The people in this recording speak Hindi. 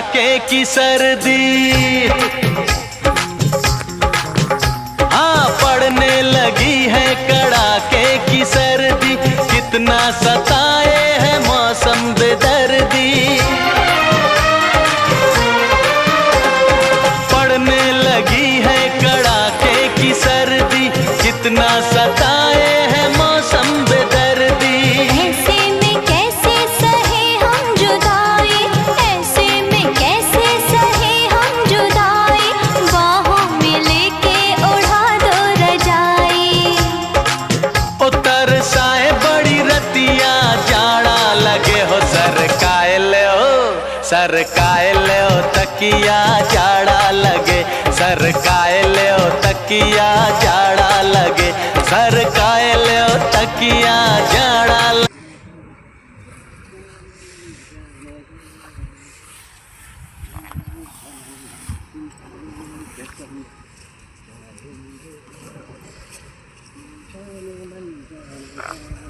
कड़ाके की सर्दी, हाँ पड़ने लगी है कड़ाके की सर्दी। कितना सताए है मौसम बेदर्दी, पड़ने लगी है कड़ाके की सर्दी। कितना सताए है मौसम बेदर्दी। ऐसे में कैसे सहे हम जुदाई, ऐसे में कैसे सहे हम जुदाई। बाहों में लेके उड़ा दो रजाई। ओ तरसाए बड़ी रतिया जाड़ा लगे हो, सरकाए ले हो, सरकाए ले हो तकिया जाड़ा लगे। सरकाए ले हो तकिया जाड़ा लगे, सरकाए ले हो तकिया जाड़ा लगे। Cho nên